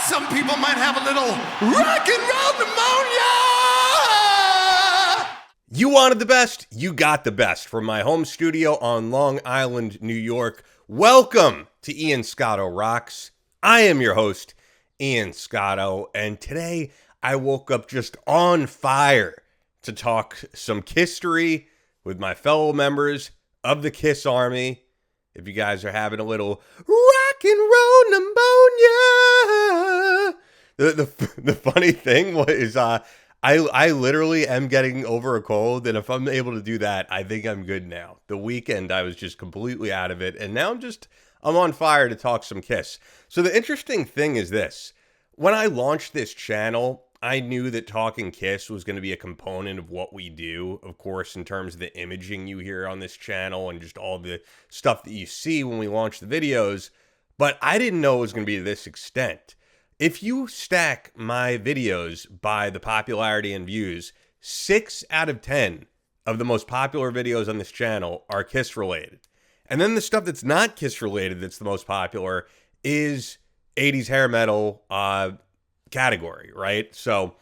Some people might have a little rock and roll pneumonia. You wanted the best, you got the best. From my home studio on Long Island, New York, welcome to Ian Scotto Rocks. I am your host, Ian Scotto, and today I woke up just on fire to talk some Kisstory with my fellow members of the Kiss Army. If you guys are having a little rock and roll pneumonia. The funny thing was I literally am getting over a cold, and if I'm able to do that, I think I'm good now. The weekend, I was just completely out of it, and now I'm on fire to talk some Kiss. So the interesting thing is this. When I launched this channel, I knew that talking Kiss was going to be a component of what we do, of course, in terms of the imaging you hear on this channel and just all the stuff that you see when we launch the videos, but I didn't know it was going to be to this extent. If you stack my videos by the popularity and views, 6 out of 10 of the most popular videos on this channel are Kiss related. And then the stuff that's not Kiss related that's the most popular is 80s hair metal category, right? So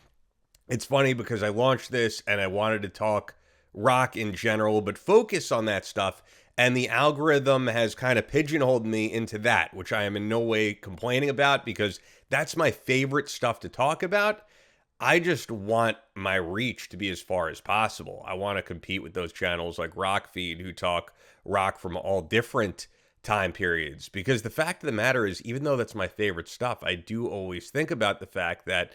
it's funny because I launched this and I wanted to talk rock in general, but focus on that stuff. And the algorithm has kind of pigeonholed me into that, which I am in no way complaining about because that's my favorite stuff to talk about. I just want my reach to be as far as possible. I want to compete with those channels like Rockfeed who talk rock from all different time periods, because the fact of the matter is, even though that's my favorite stuff, I do always think about the fact that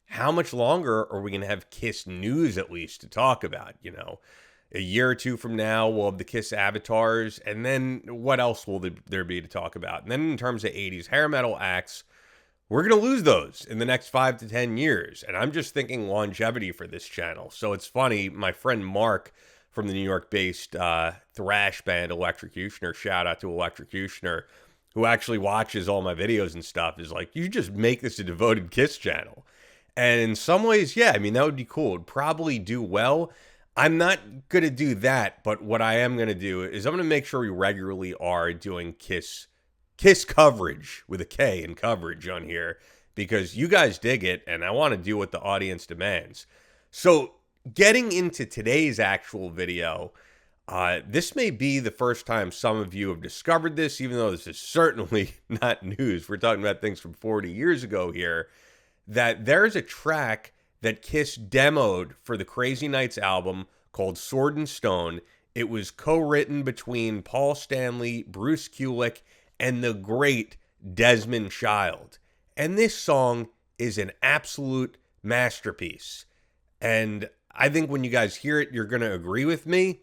how much longer are we going to have Kiss news at least to talk about? You know, a year or two from now, we'll have the Kiss avatars, and then what else will there be to talk about? And then in terms of 80s hair metal acts, we're going to lose those in the next 5 to 10 years. And I'm just thinking longevity for this channel. So it's funny, my friend Mark from the New York-based thrash band Electrocutioner, shout out to Electrocutioner, who actually watches all my videos and stuff, is like, you just make this a devoted Kiss channel. And in some ways, yeah, I mean, that would be cool. It'd probably do well. I'm not going to do that, but what I am going to do is I'm going to make sure we regularly are doing Kiss coverage with a K in coverage on here, because you guys dig it, and I want to do what the audience demands. So getting into today's actual video, this may be the first time some of you have discovered this, even though this is certainly not news. We're talking about things from 40 years ago here, that there's a track that Kiss demoed for the Crazy Nights album called Sword and Stone. It was co-written between Paul Stanley, Bruce Kulick, and the great Desmond Child. And this song is an absolute masterpiece. And I think when you guys hear it, you're going to agree with me.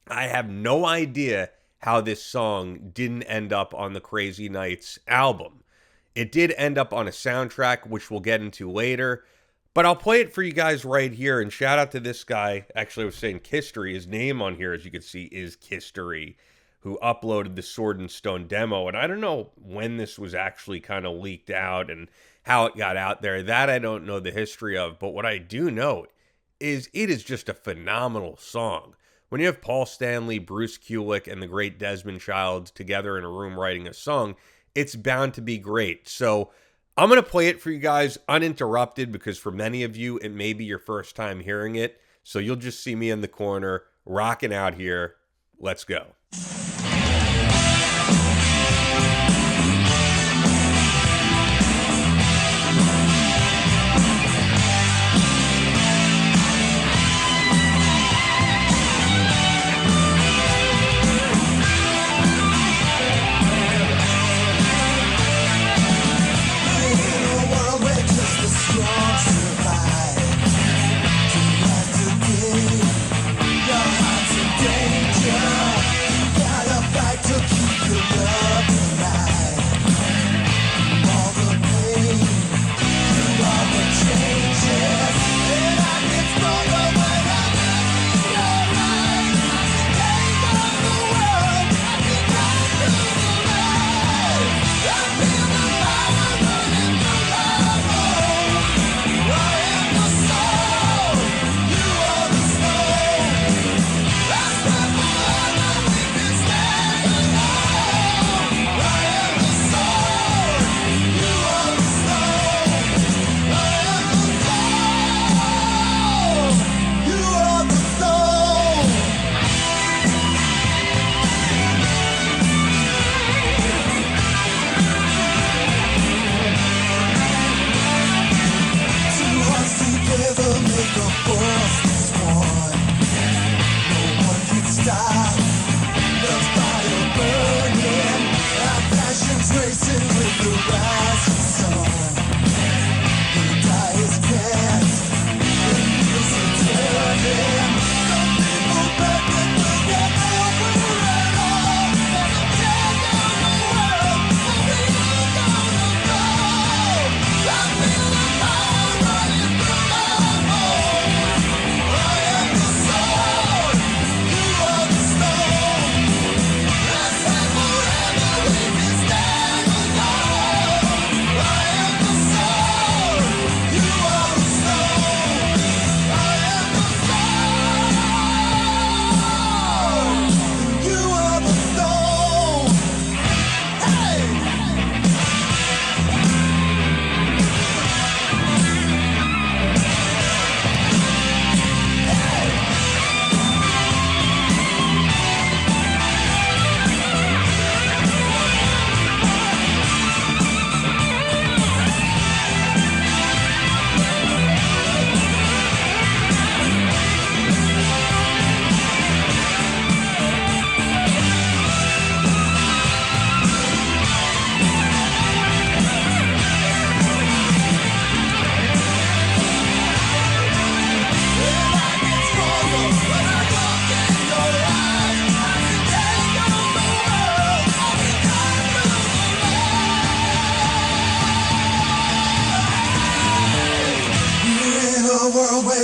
I have no idea how this song didn't end up on the Crazy Nights album. It did end up on a soundtrack, which we'll get into later. But I'll play it for you guys right here. And shout out to this guy. Actually, I was saying Kisstory. His name on here, as you can see, is Kisstory, who uploaded the Sword and Stone demo. And I don't know when this was actually kind of leaked out and how it got out there. That I don't know the history of. But what I do know is it is just a phenomenal song. When you have Paul Stanley, Bruce Kulick, and the great Desmond Child together in a room writing a song, it's bound to be great. So I'm going to play it for you guys uninterrupted, because for many of you, it may be your first time hearing it. So you'll just see me in the corner rocking out here. Let's go. Your heart's in danger.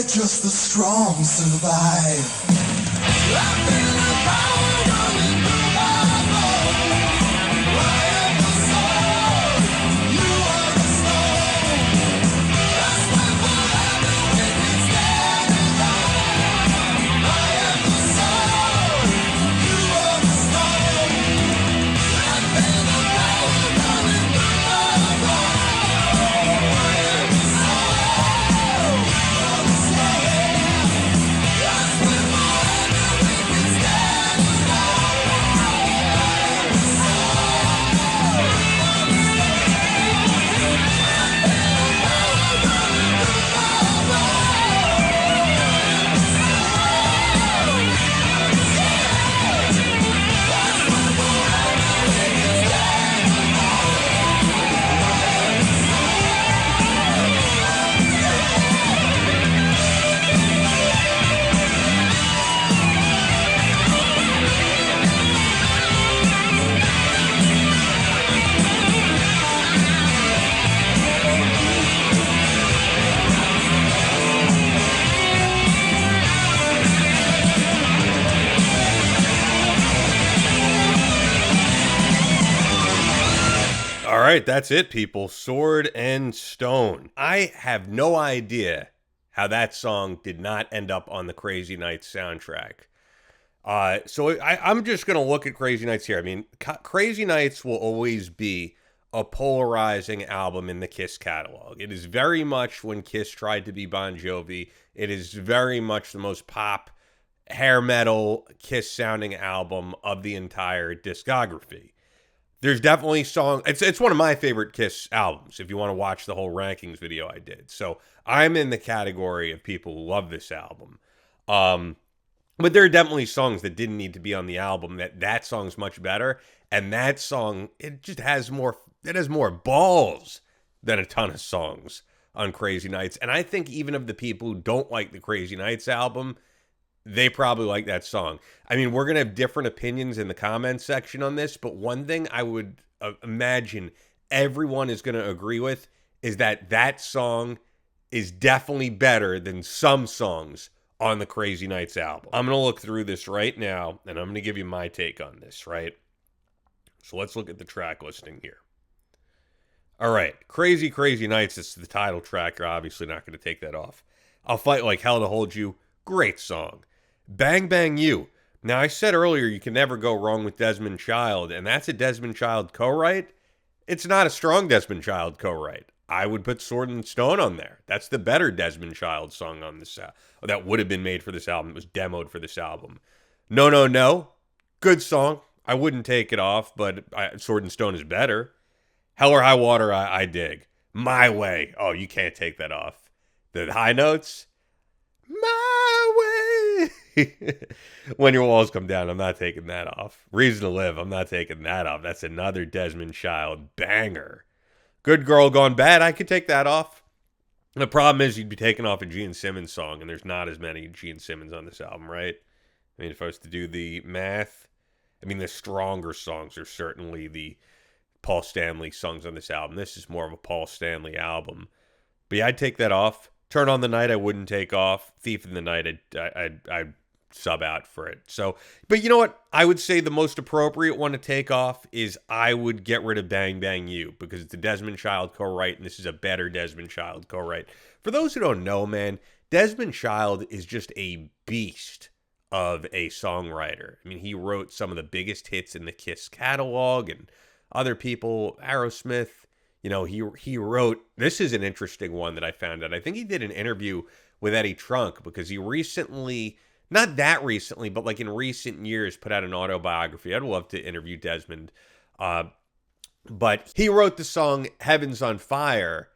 Just the strong survive. I feel the power running through my bones. I am the soul, you are the stone. That's why forever we can stand alone. I am the soul, you are the stone. I feel the power running through my bones. I am the soul, you are the stone. All right, that's it, people. Sword and Stone. I have no idea how that song did not end up on the Crazy Nights soundtrack. So I'm just going to look at Crazy Nights here. I mean, Crazy Nights will always be a polarizing album in the Kiss catalog. It is very much when Kiss tried to be Bon Jovi. It is very much the most pop, hair metal, Kiss-sounding album of the entire discography. There's definitely songs. It's one of my favorite Kiss albums, if you want to watch the whole rankings video I did. So I'm in the category of people who love this album. But there are definitely songs that didn't need to be on the album. That song's much better. And that song, it just has more balls than a ton of songs on Crazy Nights. And I think even of the people who don't like the Crazy Nights album, they probably like that song. I mean, we're going to have different opinions in the comments section on this, but one thing I would imagine everyone is going to agree with is that song is definitely better than some songs on the Crazy Nights album. I'm going to look through this right now, and I'm going to give you my take on this, right? So let's look at the track listing here. All right, Crazy Crazy Nights is the title track. You're obviously not going to take that off. I'll Fight Like Hell to Hold You. Great song. Bang Bang You. Now, I said earlier you can never go wrong with Desmond Child, and that's a Desmond Child co-write. It's not a strong Desmond Child co-write. I would put Sword and Stone on there. That's the better Desmond Child song on this that would have been made for this album. It was demoed for this album. No, No, No. Good song. I wouldn't take it off, but Sword and Stone is better. Hell or High Water, I dig. My Way. Oh, you can't take that off. The high notes. My way. When Your Walls Come Down, I'm not taking that off. Reason to Live, I'm not taking that off. That's another Desmond Child banger. Good Girl Gone Bad, I could take that off. The problem is you'd be taking off a Gene Simmons song, and there's not as many Gene Simmons on this album, right? I mean, if I was to do the math, I mean, the stronger songs are certainly the Paul Stanley songs on this album. This is more of a Paul Stanley album. But yeah, I'd take that off. Turn on the Night, I wouldn't take off. Thief in the Night, I'd sub out for it. So, but you know what? I would say the most appropriate one to take off is I would get rid of Bang Bang You, because it's a Desmond Child co-write, and this is a better Desmond Child co-write. For those who don't know, man, Desmond Child is just a beast of a songwriter. I mean, he wrote some of the biggest hits in the Kiss catalog, and other people, Aerosmith, you know, he wrote, this is an interesting one that I found out. I think he did an interview with Eddie Trunk, because he recently, not that recently, but like in recent years, put out an autobiography. I'd love to interview Desmond. But he wrote the song Heaven's on Fire,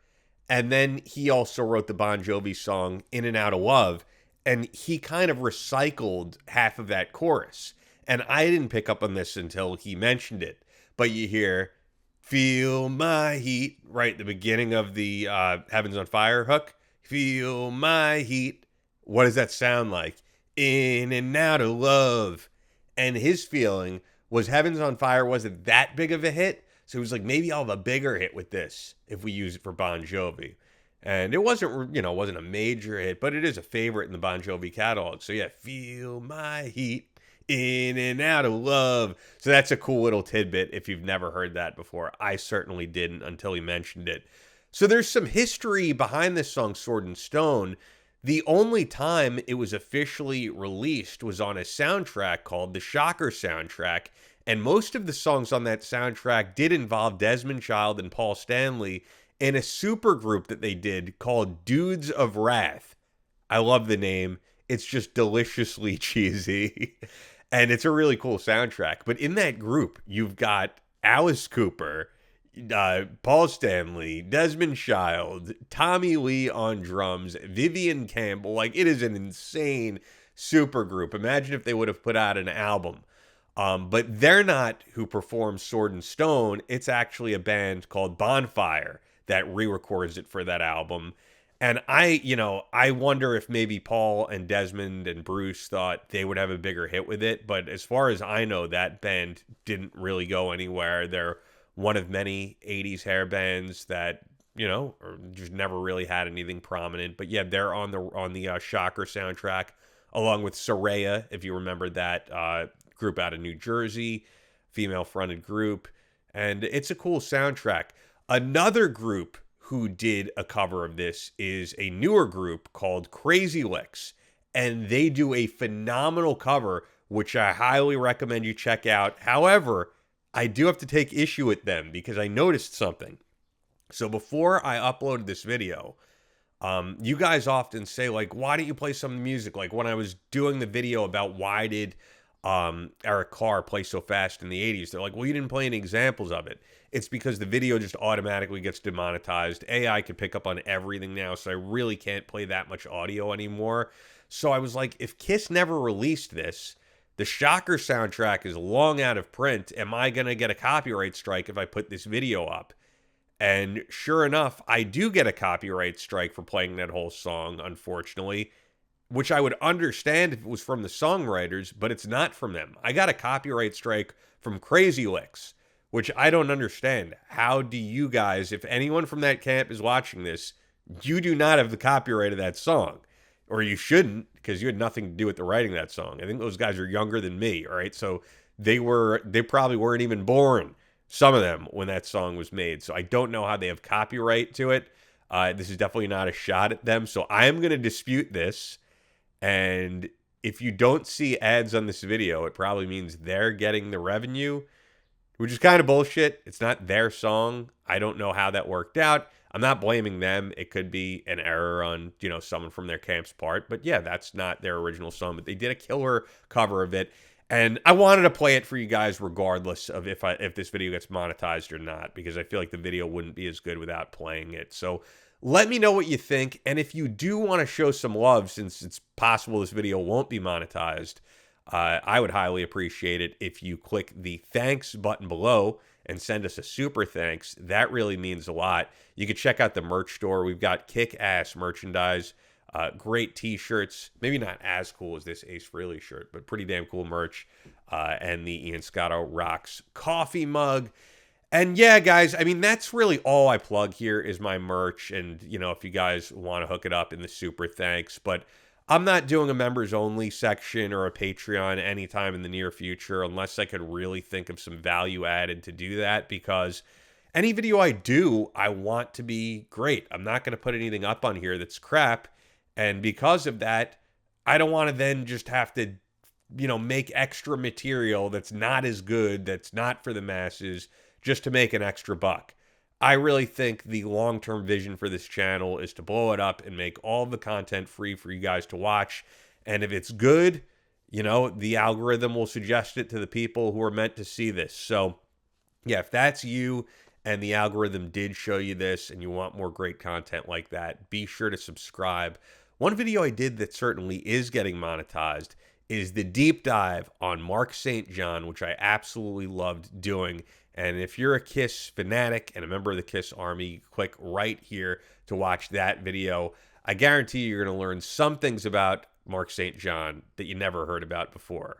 and then he also wrote the Bon Jovi song In and Out of Love, and he kind of recycled half of that chorus. And I didn't pick up on this until he mentioned it. But you hear, feel my heat, right at the beginning of the Heaven's on Fire hook. Feel my heat. What does that sound like? In and out of love. And his feeling was Heaven's on Fire wasn't that big of a hit. So he was like, maybe I'll have a bigger hit with this if we use it for Bon Jovi. And it wasn't, you know, wasn't a major hit, but it is a favorite in the Bon Jovi catalog. So yeah, feel my heat. In and out of love. So that's a cool little tidbit if you've never heard that before. I certainly didn't until he mentioned it. So there's some history behind this song, Sword and Stone. The only time it was officially released was on a soundtrack called the Shocker soundtrack. And most of the songs on that soundtrack did involve Desmond Child and Paul Stanley in a supergroup that they did called Dudes of Wrath. I love the name. It's just deliciously cheesy. And it's a really cool soundtrack. But in that group, you've got Alice Cooper, Paul Stanley, Desmond Child, Tommy Lee on drums, Vivian Campbell. Like, it is an insane supergroup. Imagine if they would have put out an album. But they're not who performs Sword and Stone. It's actually a band called Bonfire that re-records it for that album. And I wonder if maybe Paul and Desmond and Bruce thought they would have a bigger hit with it. But as far as I know, that band didn't really go anywhere. They're one of many 80s hair bands that, you know, just never really had anything prominent. But yeah, they're on the Shocker soundtrack, along with Soraya, if you remember that group out of New Jersey, female-fronted group. And it's a cool soundtrack. Another group who did a cover of this is a newer group called Crazy Lixx, and they do a phenomenal cover, which I highly recommend you check out. However, I do have to take issue with them because I noticed something. So before I uploaded this video, you guys often say, like, why don't you play some music? Like when I was doing the video about why did Eric Carr play so fast in the 80s, they're like, well, you didn't play any examples of it. It's because the video just automatically gets demonetized. AI can pick up on everything now, so I really can't play that much audio anymore. So I was like, if Kiss never released this, the Shocker soundtrack is long out of print. Am I going to get a copyright strike if I put this video up? And sure enough, I do get a copyright strike for playing that whole song, unfortunately, which I would understand if it was from the songwriters, but it's not from them. I got a copyright strike from Crazy Lixx, which I don't understand. How do you guys, if anyone from that camp is watching this, you do not have the copyright of that song. Or you shouldn't, because you had nothing to do with the writing of that song. I think those guys are younger than me, all right? So they probably weren't even born, some of them, when that song was made. So I don't know how they have copyright to it. This is definitely not a shot at them. So I am going to dispute this. And if you don't see ads on this video, it probably means they're getting the revenue, which is kind of bullshit. It's not their song. I don't know how that worked out. I'm not blaming them. It could be an error on, someone from their camp's part. But yeah, that's not their original song. But they did a killer cover of it. And I wanted to play it for you guys regardless of if this video gets monetized or not, because I feel like the video wouldn't be as good without playing it. So let me know what you think. And if you do want to show some love, since it's possible this video won't be monetized, I would highly appreciate it if you click the thanks button below and send us a super thanks. That really means a lot. You can check out the merch store. We've got kick-ass merchandise, great t-shirts. Maybe not as cool as this Ace Frehley shirt, but pretty damn cool merch. And the Ian Scotto Rocks coffee mug. And yeah, guys, I mean, that's really all I plug here is my merch. And, you know, if you guys want to hook it up in the super thanks. But I'm not doing a members only section or a Patreon anytime in the near future unless I could really think of some value added to do that, because any video I do, I want to be great. I'm not going to put anything up on here that's crap. And because of that, I don't want to then just have to, you know, make extra material that's not as good, that's not for the masses, just to make an extra buck. I really think the long-term vision for this channel is to blow it up and make all the content free for you guys to watch. And if it's good, you know, the algorithm will suggest it to the people who are meant to see this. So, yeah, if that's you and the algorithm did show you this and you want more great content like that, be sure to subscribe. One video I did that certainly is getting monetized is the deep dive on Mark St. John, which I absolutely loved doing. And if you're a Kiss fanatic and a member of the Kiss Army, click right here to watch that video. I guarantee you're going to learn some things about Mark St. John that you never heard about before.